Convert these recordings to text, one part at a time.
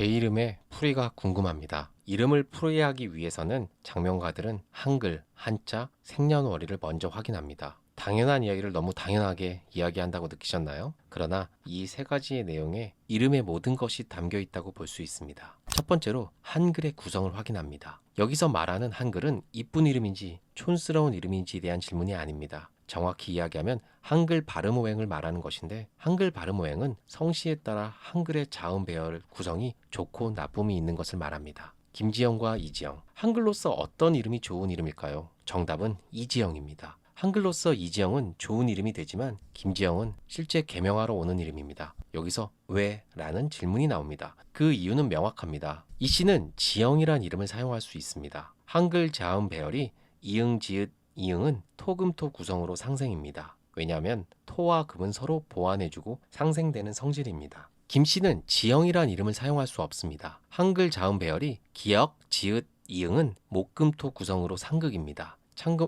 제 이름의 풀이가 궁금합니다. 이름을 풀이하기 위해서는 장명가들은 한글, 한자, 생년월일을 먼저 확인합니다. 당연한 이야기를 너무 당연하게 이야기한다고 느끼셨나요? 그러나 이 세 가지의 내용에 이름의 모든 것이 담겨 있다고 볼 수 있습니다. 첫 번째로 한글의 구성을 확인합니다. 여기서 말하는 한글은 이쁜 이름인지 촌스러운 이름인지에 대한 질문이 아닙니다. 정확히 이야기하면 한글 발음오행을 말하는 것인데, 한글 발음오행은 성씨에 따라 한글의 자음 배열 구성이 좋고 나쁨이 있는 것을 말합니다. 김지영과 이지영, 한글로서 어떤 이름이 좋은 이름일까요? 정답은 이지영입니다. 한글로서 이지영은 좋은 이름이 되지만 김지영은 실제 개명하러 오는 이름입니다. 여기서 왜? 라는 질문이 나옵니다. 그 이유는 명확합니다. 이 씨는 지영이란 이름을 사용할 수 있습니다. 한글 자음 배열이 이응, 지읒, 이응은 토금토 구성으로 상생입니다. 왜냐하면 토와 금은 서로 보완해주고 상생되는 성질입니다. 김씨는 지영이란 이름을 사용할 수 없습니다. 한글 자음 배열이 기역, 지읒, 이응은 목금토 구성으로 상극입니다.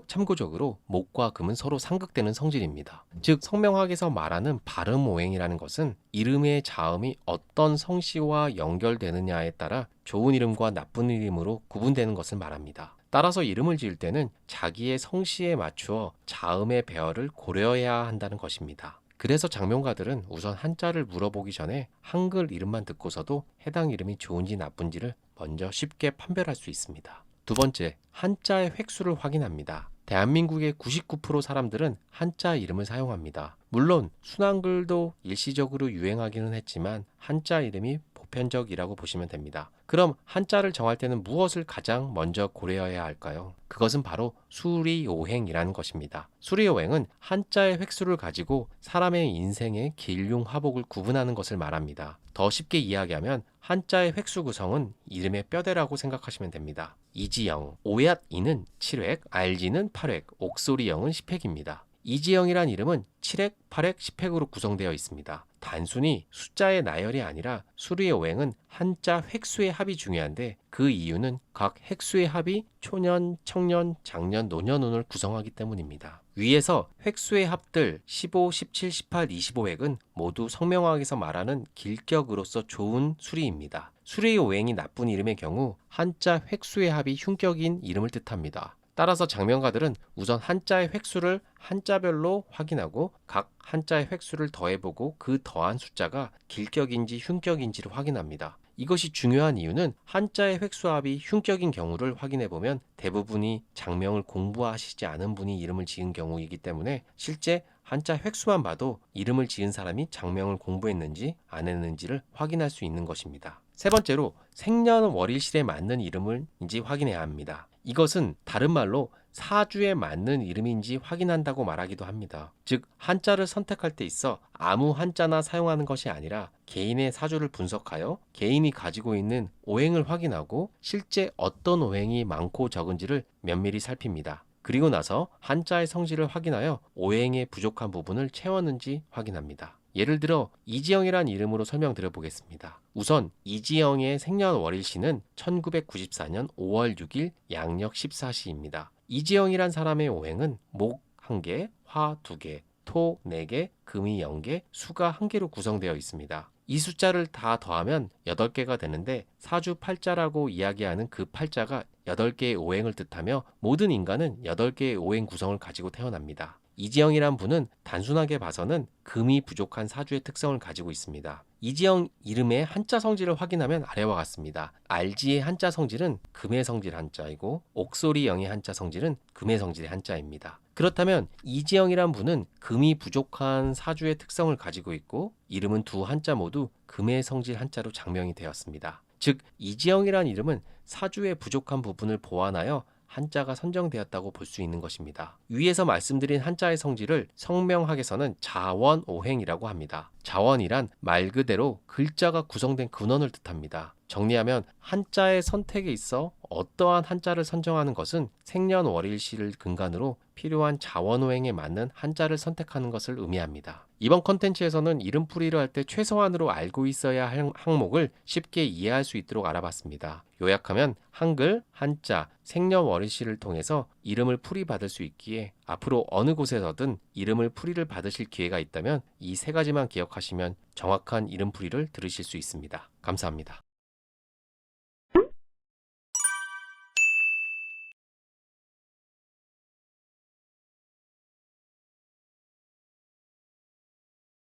참고적으로 목과 금은 서로 상극되는 성질입니다. 즉 성명학에서 말하는 발음오행이라는 것은 이름의 자음이 어떤 성씨와 연결되느냐에 따라 좋은 이름과 나쁜 이름으로 구분되는 것을 말합니다. 따라서 이름을 지을 때는 자기의 성씨에 맞추어 자음의 배열을 고려해야 한다는 것입니다. 그래서 장명가들은 우선 한자를 물어보기 전에 한글 이름만 듣고서도 해당 이름이 좋은지 나쁜지를 먼저 쉽게 판별할 수 있습니다. 두 번째, 한자의 획수를 확인합니다. 대한민국의 99% 사람들은 한자 이름을 사용합니다. 물론 순한글도 일시적으로 유행하기는 했지만 한자 이름이 보편적이라고 보시면 됩니다. 그럼 한자를 정할 때는 무엇을 가장 먼저 고려해야 할까요? 그것은 바로 수리오행이라는 것입니다. 수리오행은 한자의 획수를 가지고 사람의 인생의 길흉화복을 구분하는 것을 말합니다. 더 쉽게 이야기하면 한자의 획수 구성은 이름의 뼈대라고 생각하시면 됩니다. 이지영, 오얏이는 7획, 알지는 8획, 옥소리영은 10획입니다. 이지영이란 이름은 7획, 8획, 10획으로 구성되어 있습니다. 단순히 숫자의 나열이 아니라 수리오행은 한자 획수의 합이 중요한데, 그 이유는 각 획수의 합이 초년, 청년, 장년, 노년운을 구성하기 때문입니다. 위에서 획수의 합들 15, 17, 18, 25획은 모두 성명학에서 말하는 길격으로서 좋은 수리입니다. 수리오행이 나쁜 이름의 경우 한자 획수의 합이 흉격인 이름을 뜻합니다. 따라서 장명가들은 우선 한자의 획수를 한자별로 확인하고 각 한자의 획수를 더해보고 그 더한 숫자가 길격인지 흉격인지를 확인합니다. 이것이 중요한 이유는 한자의 획수합이 흉격인 경우를 확인해보면 대부분이 장명을 공부하시지 않은 분이 이름을 지은 경우이기 때문에 실제 한자 획수만 봐도 이름을 지은 사람이 장명을 공부했는지 안 했는지를 확인할 수 있는 것입니다. 세 번째로 생년월일실에 맞는 이름을인지 확인해야 합니다. 이것은 다른 말로 사주에 맞는 이름인지 확인한다고 말하기도 합니다. 즉 한자를 선택할 때 있어 아무 한자나 사용하는 것이 아니라 개인의 사주를 분석하여 개인이 가지고 있는 오행을 확인하고 실제 어떤 오행이 많고 적은지를 면밀히 살핍니다. 그리고 나서 한자의 성질을 확인하여 오행의 부족한 부분을 채웠는지 확인합니다. 예를 들어 이지영이란 이름으로 설명드려 보겠습니다. 우선 이지영의 생년월일시는 1994년 5월 6일 양력 14시입니다. 이지영이란 사람의 오행은 목 1개, 화 2개, 토 4개, 금이 0개, 수가 1개로 구성되어 있습니다. 이 숫자를 다 더하면 8개가 되는데 사주 팔자라고 이야기하는 그 팔자가 8개의 오행을 뜻하며 모든 인간은 8개의 오행 구성을 가지고 태어납니다. 이지영이란 분은 단순하게 봐서는 금이 부족한 사주의 특성을 가지고 있습니다. 이지영 이름의 한자 성질을 확인하면 아래와 같습니다. 알지의 한자 성질은 금의 성질 한자이고 옥소리영의 한자 성질은 금의 성질의 한자입니다. 그렇다면 이지영이란 분은 금이 부족한 사주의 특성을 가지고 있고 이름은 두 한자 모두 금의 성질 한자로 장명이 되었습니다. 즉 이지영이란 이름은 사주의 부족한 부분을 보완하여 한자가 선정되었다고 볼 수 있는 것입니다. 위에서 말씀드린 한자의 성질을 성명학에서는 자원오행이라고 합니다. 자원이란 말 그대로 글자가 구성된 근원을 뜻합니다. 정리하면 한자의 선택에 있어 어떠한 한자를 선정하는 것은 생년월일시를 근간으로 필요한 자원오행에 맞는 한자를 선택하는 것을 의미합니다. 이번 컨텐츠에서는 이름풀이를 할 때 최소한으로 알고 있어야 할 항목을 쉽게 이해할 수 있도록 알아봤습니다. 요약하면 한글, 한자, 생년월일시를 통해서 이름을 풀이받을 수 있기에 앞으로 어느 곳에서든 이름을 풀이를 받으실 기회가 있다면 이 세 가지만 기억하시면 정확한 이름풀이를 들으실 수 있습니다. 감사합니다.